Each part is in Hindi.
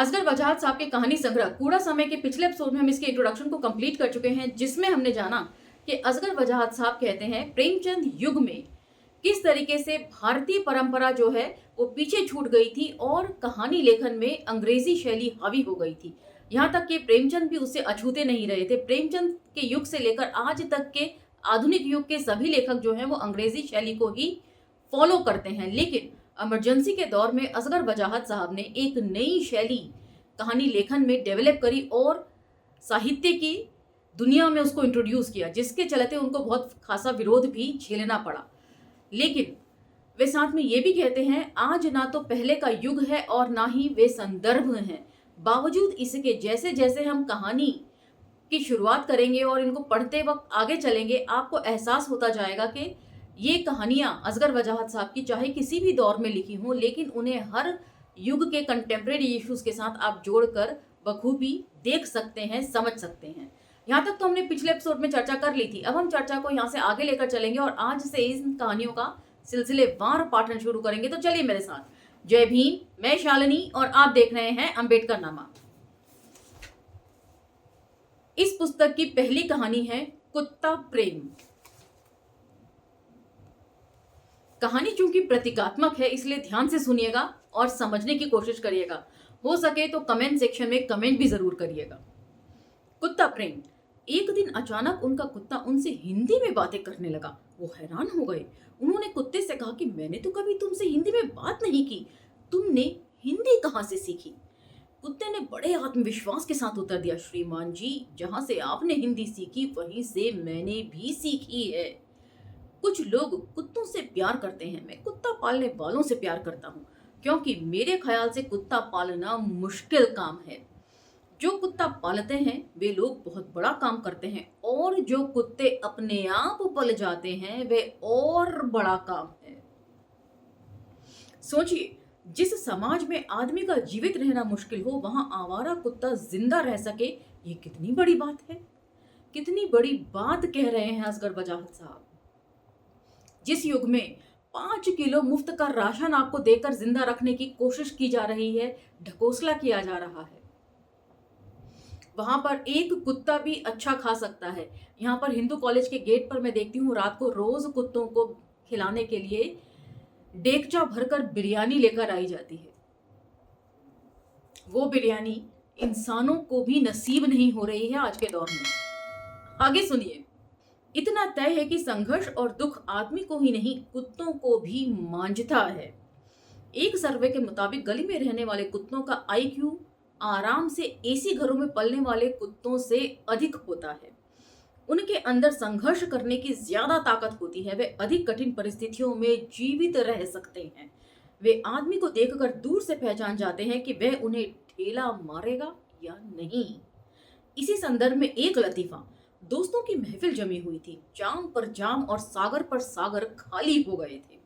असगर वजाहत साहब के कहानी संग्रह कूड़ा समय के पिछले एपिसोड में हम इसके इंट्रोडक्शन को कंप्लीट कर चुके हैं, जिसमें हमने जाना कि असगर वजाहत साहब कहते हैं प्रेमचंद युग में किस तरीके से भारतीय परंपरा जो है वो पीछे छूट गई थी और कहानी लेखन में अंग्रेजी शैली हावी हो गई थी। यहाँ तक कि प्रेमचंद भी उससे अछूते नहीं रहे थे। प्रेमचंद के युग से लेकर आज तक के आधुनिक युग के सभी लेखक जो हैं वो अंग्रेजी शैली को ही फॉलो करते हैं, लेकिन इमरजेंसी के दौर में असगर वजाहत साहब ने एक नई शैली कहानी लेखन में डेवलप करी और साहित्य की दुनिया में उसको इंट्रोड्यूस किया, जिसके चलते उनको बहुत खासा विरोध भी झेलना पड़ा। लेकिन वे साथ में ये भी कहते हैं आज ना तो पहले का युग है और ना ही वे संदर्भ हैं। बावजूद इसके जैसे जैसे हम कहानी की शुरुआत करेंगे और इनको पढ़ते वक्त आगे चलेंगे, आपको एहसास होता जाएगा कि ये कहानियां असगर वजाहत साहब की चाहे किसी भी दौर में लिखी हों, लेकिन उन्हें हर युग के कंटेम्प्रेरी इश्यूज के साथ आप जोड़कर बखूबी देख सकते हैं, समझ सकते हैं। यहाँ तक तो हमने पिछले एपिसोड में चर्चा कर ली थी। अब हम चर्चा को यहाँ से आगे लेकर चलेंगे और आज से इन कहानियों का सिलसिलेवार पाठन शुरू करेंगे। तो चलिए मेरे साथ। जय भीम, मैं शालिनी और आप देख रहे हैं अंबेडकर नामा। इस पुस्तक की पहली कहानी है कुत्ता प्रेम। कहानी चूंकि प्रतीकात्मक है, इसलिए ध्यान से सुनिएगा और समझने की कोशिश करिएगा। हो सके तो कमेंट सेक्शन में कमेंट भी जरूर करिएगा। कुत्ता प्रेम। एक दिन अचानक उनका कुत्ता उनसे हिंदी में बातें करने लगा। वो हैरान हो गए। उन्होंने कुत्ते से कहा कि मैंने तो कभी तुमसे हिंदी में बात नहीं की, तुमने हिंदी कहाँ से सीखी? कुत्ते ने बड़े आत्मविश्वास के साथ उत्तर दिया, श्रीमान जी, जहां से आपने हिंदी सीखी वहीं से मैंने भी सीखी है। कुछ लोग कुत्तों से प्यार करते हैं, मैं कुत्ता पालने वालों से प्यार करता हूँ, क्योंकि मेरे ख्याल से कुत्ता पालना मुश्किल काम है। जो कुत्ता पालते हैं वे लोग बहुत बड़ा काम करते हैं, और जो कुत्ते अपने आप पल जाते हैं वे और बड़ा काम है। सोचिए, जिस समाज में आदमी का जीवित रहना मुश्किल हो, वहां आवारा कुत्ता जिंदा रह सके, ये कितनी बड़ी बात है। कितनी बड़ी बात कह रहे हैं असगर वजाहत साहब। जिस युग में 5 किलो मुफ्त का राशन आपको देकर जिंदा रखने की कोशिश की जा रही है, ढकोसला किया जा रहा है, वहां पर एक कुत्ता भी अच्छा खा सकता है। यहाँ पर हिंदू कॉलेज के गेट पर मैं देखती हूँ रात को रोज कुत्तों को खिलाने के लिए डेगचा भरकर बिरयानी लेकर आई जाती है। वो बिरयानी इंसानों को भी नसीब नहीं हो रही है आज के दौर में। आगे सुनिए। इतना तय है कि संघर्ष और दुख आदमी को ही नहीं कुत्तों को भी मांझता है। एक सर्वे के मुताबिक गली में रहने वाले कुत्तों का आईक्यू आराम से एसी घरों में पलने वाले कुत्तों से अधिक होता है। उनके अंदर संघर्ष करने की ज्यादा ताकत होती है। वे अधिक कठिन परिस्थितियों में जीवित रह सकते हैं। वे आदमी को देखकर दूर से पहचान जाते हैं कि वह उन्हें ठेला मारेगा या नहीं। इसी संदर्भ में एक लतीफा। दोस्तों की महफिल जमी हुई थी। जाम पर जाम और सागर पर सागर खाली हो गए थे।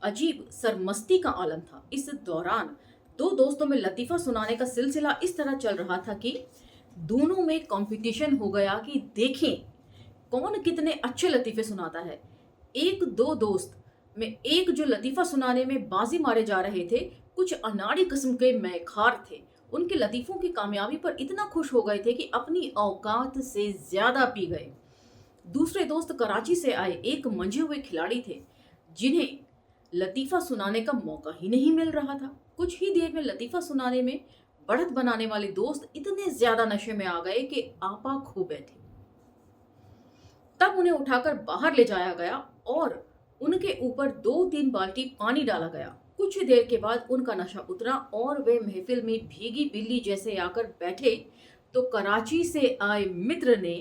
अजीब सरमस्ती का आलम था। इस दौरान दो दोस्तों में लतीफा सुनाने का सिलसिला इस तरह चल रहा था कि दोनों में कंपटीशन हो गया कि देखें कौन कितने अच्छे लतीफे सुनाता है। एक दो दोस्त में एक जो लतीफा सुनाने में बाजी मारे जा रहे थे, कुछ अनाड़ी किस्म के मैखार थे। उनके लतीफों की कामयाबी पर इतना खुश हो गए थे कि अपनी औकात से ज्यादा पी गए। दूसरे दोस्त कराची से आए एक मंझे हुए खिलाड़ी थे, जिन्हें लतीफा सुनाने का मौका ही नहीं मिल रहा था। कुछ ही देर में लतीफा सुनाने में बढ़त बनाने वाले दोस्त इतने ज्यादा नशे में आ गए कि आपा खो बैठे। तब उन्हें उठाकर बाहर ले जाया गया और उनके ऊपर 2-3 बाल्टी पानी डाला गया। कुछ देर के बाद उनका नशा उतरा और वे महफिल में भीगी बिल्ली जैसे आकर बैठे तो कराची से आए मित्र ने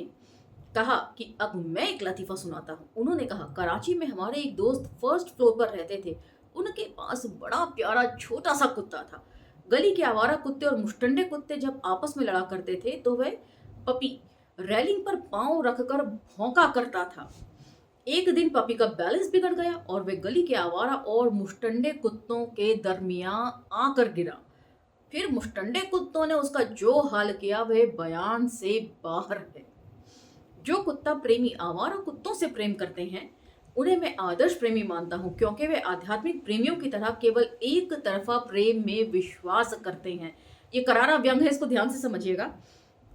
कहा कि अब मैं एक लतीफा सुनाता हूँ। उन्होंने कहा, कराची में हमारे एक दोस्त फर्स्ट फ्लोर पर रहते थे। उनके पास बड़ा प्यारा छोटा सा कुत्ता था। गली के आवारा कुत्ते और मुश्तंडे कुत्ते जब आपस में लड़ा करते थे तो वह पपी रेलिंग पर पांव रखकर भौंका करता था। एक दिन पपी का बैलेंस बिगड़ गया और वे गली के आवारा और मुश्तंडे कुत्तों के दरमियान आकर गिरा। फिर मुश्तंडे कुत्तों ने उसका जो हाल किया वह बयान से बाहर है। जो कुत्ता प्रेमी आवारा कुत्तों से प्रेम करते हैं उन्हें मैं आदर्श प्रेमी मानता हूँ, क्योंकि वे आध्यात्मिक प्रेमियों की तरह केवल एक तरफा प्रेम में विश्वास करते हैं। ये करारा व्यंग है, इसको ध्यान से समझिएगा।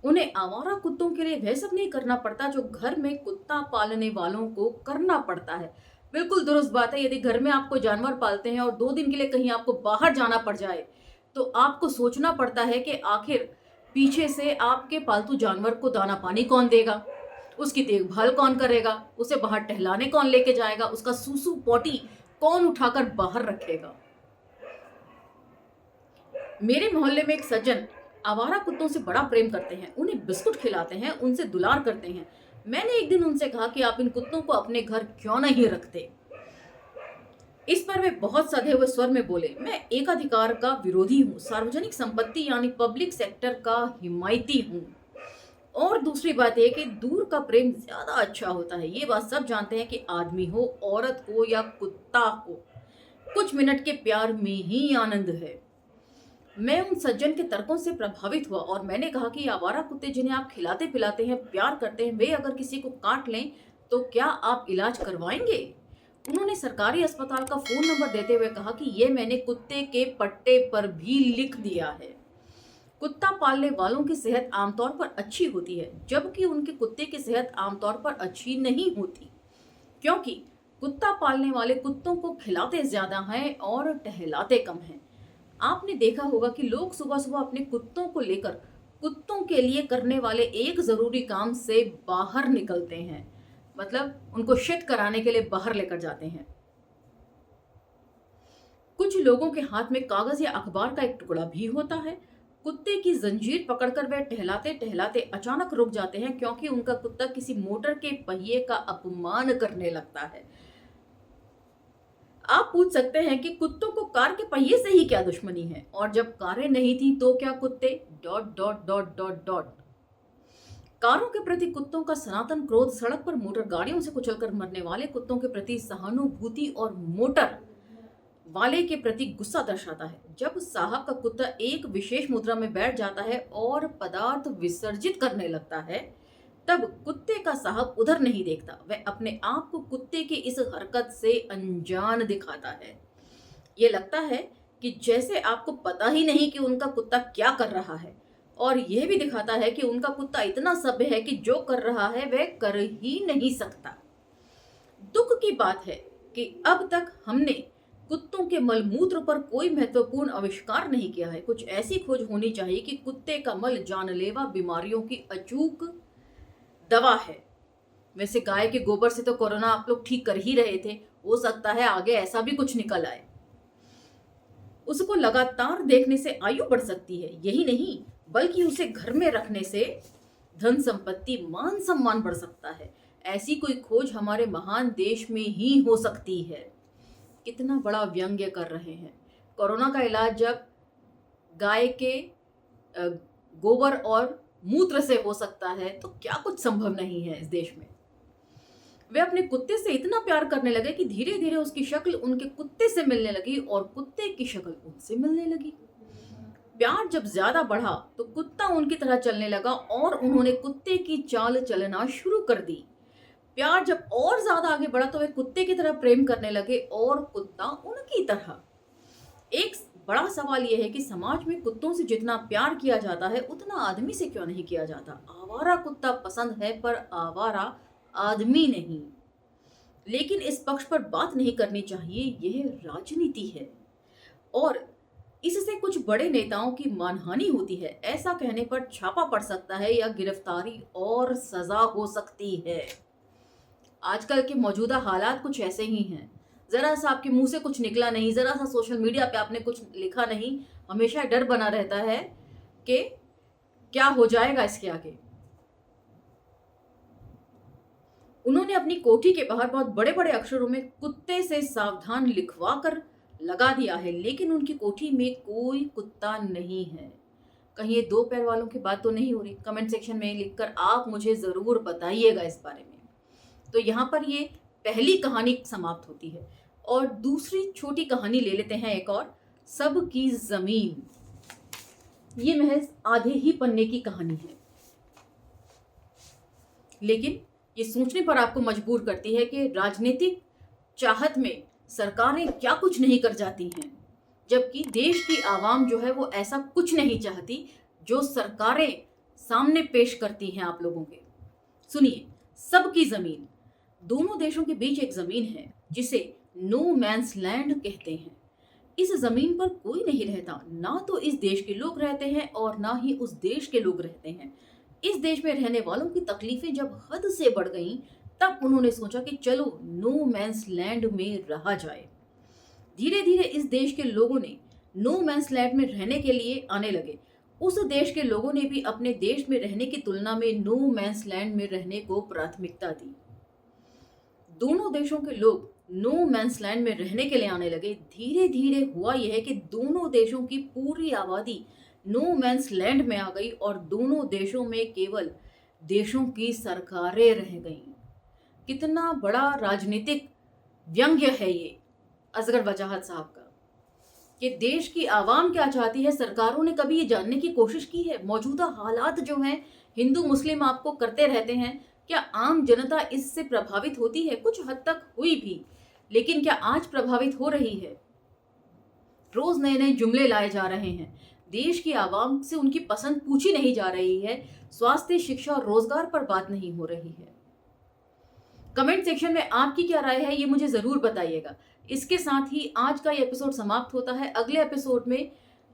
उन्हें आवारा कुत्तों के लिए वह सब नहीं करना पड़ता जो घर में कुत्ता पालने वालों को करना पड़ता है। बिल्कुल दुरुस्त बात है। यदि घर में आप कोई जानवर पालते हैं और 2 दिन के लिए कहीं आपको बाहर जाना पड़ जाए, तो आपको सोचना पड़ता है कि आखिर पीछे से आपके पालतू जानवर को दाना पानी कौन देगा, उसकी देखभाल कौन करेगा, उसे बाहर टहलाने कौन लेके जाएगा, उसका सूसू पोटी कौन उठाकर बाहर रखेगा। मेरे मोहल्ले में एक सज्जन आवारा कुत्तों से बड़ा प्रेम करते हैं, उन्हें बिस्कुट खिलाते हैं, उनसे दुलार करते हैं। मैंने एक दिन उनसे कहा कि आप इन कुत्तों को अपने घर क्यों नहीं रखते। इस पर वे बहुत सधे हुए स्वर में बोले, मैं एकाधिकार का विरोधी हूँ, सार्वजनिक संपत्ति यानी पब्लिक सेक्टर का हिमायती हूँ, और दूसरी बात यह कि दूर का प्रेम ज्यादा अच्छा होता है। ये बात सब जानते हैं कि आदमी हो, औरत हो या कुत्ता हो, कुछ मिनट के प्यार में ही आनंद है। मैं उन सज्जन के तर्कों से प्रभावित हुआ और मैंने कहा कि आवारा कुत्ते जिन्हें आप खिलाते पिलाते हैं, प्यार करते हैं, वे अगर किसी को काट लें तो क्या आप इलाज करवाएंगे? उन्होंने सरकारी अस्पताल का फोन नंबर देते हुए कहा कि ये मैंने कुत्ते के पट्टे पर भी लिख दिया है। कुत्ता पालने वालों की सेहत आमतौर पर अच्छी होती है, जबकि उनके कुत्ते की सेहत आमतौर पर अच्छी नहीं होती, क्योंकि कुत्ता पालने वाले कुत्तों को खिलाते ज्यादा हैं और टहलाते कम हैं। आपने देखा होगा कि लोग सुबह सुबह अपने कुत्तों को लेकर कुत्तों के लिए करने वाले एक जरूरी काम से बाहर निकलते हैं, मतलब उनको शिट कराने के लिए बाहर लेकर जाते हैं। कुछ लोगों के हाथ में कागज या अखबार का एक टुकड़ा भी होता है। कुत्ते की जंजीर पकड़कर वे टहलाते टहलाते अचानक रुक जाते हैं, क्योंकि उनका कुत्ता किसी मोटर के पहिए का अपमान करने लगता है। आप पूछ सकते हैं कि कुत्तों को कार के पहिए से ही क्या दुश्मनी है, और जब कारें नहीं थी तो क्या कुत्ते dot dot dot dot dot. कारों के प्रति कुत्तों का सनातन क्रोध सड़क पर मोटर गाड़ियों से कुचलकर मरने वाले कुत्तों के प्रति सहानुभूति और मोटर वाले के प्रति गुस्सा दर्शाता है। जब साहब का कुत्ता एक विशेष मुद्रा में बैठ जाता है और पदार्थ विसर्जित करने लगता है, तब कुत्ते का साहब उधर नहीं देखता, वह अपने आप को कुत्ते की इस हरकत से अनजान दिखाता है। ये लगता है कि जैसे आपको पता ही नहीं कि उनका कुत्ता क्या कर रहा है, और यह भी दिखाता है कि उनका कुत्ता इतना सभ्य है कि जो कर रहा है वह कर ही नहीं सकता। दुख की बात है कि अब तक हमने कुत्तों के मलमूत्र पर कोई महत्वपूर्ण आविष्कार नहीं किया है। कुछ ऐसी खोज होनी चाहिए कि कुत्ते का मल जानलेवा बीमारियों की अचूक दवा है। वैसे गाय के गोबर से तो कोरोना आप लोग ठीक कर ही रहे थे, हो सकता है आगे ऐसा भी कुछ निकल आए। उसको लगातार देखने से आयु बढ़ सकती है, यही नहीं बल्कि उसे घर में रखने से धन संपत्ति मान सम्मान बढ़ सकता है। ऐसी कोई खोज हमारे महान देश में ही हो सकती है। कितना बड़ा व्यंग्य कर रहे हैं। कोरोना का इलाज जब गाय के गोबर और मूत्र से हो सकता है तो क्या कुछ संभव नहीं है इस देश में। वे अपने कुत्ते से इतना प्यार करने लगे कि धीरे धीरे उसकी शक्ल उनके कुत्ते से मिलने लगी और कुत्ते की शक्ल उनसे मिलने लगी। प्यार जब ज्यादा बढ़ा तो कुत्ता उनकी तरह चलने लगा और उन्होंने कुत्ते की चाल चलना शुरू कर दी। प्यार जब और ज्यादा आगे बढ़ा तो वे कुत्ते की तरह प्रेम करने लगे और कुत्ता उनकी तरह। एक बड़ा सवाल यह है कि समाज में कुत्तों से जितना प्यार किया जाता है उतना आदमी से क्यों नहीं किया जाता। आवारा कुत्ता पसंद है पर आवारा आदमी नहीं। लेकिन इस पक्ष पर बात नहीं करनी चाहिए, यह राजनीति है और इससे कुछ बड़े नेताओं की मानहानि होती है। ऐसा कहने पर छापा पड़ सकता है या गिरफ्तारी और सजा हो सकती है। आजकल के मौजूदा हालात कुछ ऐसे ही हैं। जरा सा आपके मुंह से कुछ निकला नहीं, जरा सा सोशल मीडिया पे आपने कुछ लिखा नहीं, हमेशा डर बना रहता है कि क्या हो जाएगा इसके आगे। उन्होंने अपनी कोठी के बाहर बहुत बड़े बड़े अक्षरों में कुत्ते से सावधान लिखवा कर लगा दिया है, लेकिन उनकी कोठी में कोई कुत्ता नहीं है। कहीं ये 2 पैर वालों की बात तो नहीं हो रही? कमेंट सेक्शन में लिखकर आप मुझे जरूर बताइएगा इस बारे में। तो यहाँ पर ये पहली कहानी समाप्त होती है और दूसरी छोटी कहानी ले लेते हैं एक और, सबकी जमीन। ये महज आधे ही पन्ने की कहानी है, लेकिन ये सोचने पर आपको मजबूर करती है कि राजनीतिक चाहत में सरकारें क्या कुछ नहीं कर जाती हैं। जबकि देश की आवाम जो है वो ऐसा कुछ नहीं चाहती जो सरकारें सामने पेश करती हैं आप लोगों के। सुनिए, सबकी जमीन, दोनों देशों के बीच एक जमीन है जिसे नो मैंस लैंड कहते हैं। इस जमीन पर कोई नहीं रहता, ना तो इस देश के लोग रहते हैं और ना ही उस देश के लोग रहते हैं। इस देश में रहने वालों की तकलीफें जब हद से बढ़ गईं, तब उन्होंने सोचा कि चलो नो मैंस लैंड में रहा जाए। धीरे धीरे इस देश के लोगों ने नो मैंस लैंड में रहने के लिए आने लगे। उस देश के लोगों ने भी अपने देश में रहने की तुलना में नो मैंस लैंड में रहने को प्राथमिकता दी। दोनों देशों के लोग नो मैंस लैंड में रहने के लिए आने लगे। धीरे धीरे हुआ यह है कि दोनों देशों की पूरी आबादी नो मैंस लैंड में आ गई और दोनों देशों में केवल देशों की सरकारें रह गईं। कितना बड़ा राजनीतिक व्यंग्य है ये असगर वजाहत साहब का, कि देश की आवाम क्या चाहती है। सरकारों ने कभी ये जानने की कोशिश की है? मौजूदा हालात जो हैं, हिंदू मुस्लिम आपको करते रहते हैं, क्या आम जनता इससे प्रभावित होती है? कुछ हद तक हुई भी, लेकिन क्या आज प्रभावित हो रही है? रोज नए नए जुमले लाए जा रहे हैं। देश की आवाम से उनकी पसंद पूछी नहीं जा रही है। स्वास्थ्य, शिक्षा और रोजगार पर बात नहीं हो रही है। कमेंट सेक्शन में आपकी क्या राय है, ये मुझे जरूर बताइएगा। इसके साथ ही आज का ये एपिसोड समाप्त होता है। अगले एपिसोड में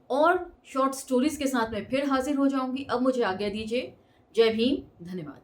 और शॉर्ट स्टोरीज के साथ मैं फिर हाजिर हो जाऊंगी। अब मुझे आज्ञा दीजिए। जय भीम, धन्यवाद।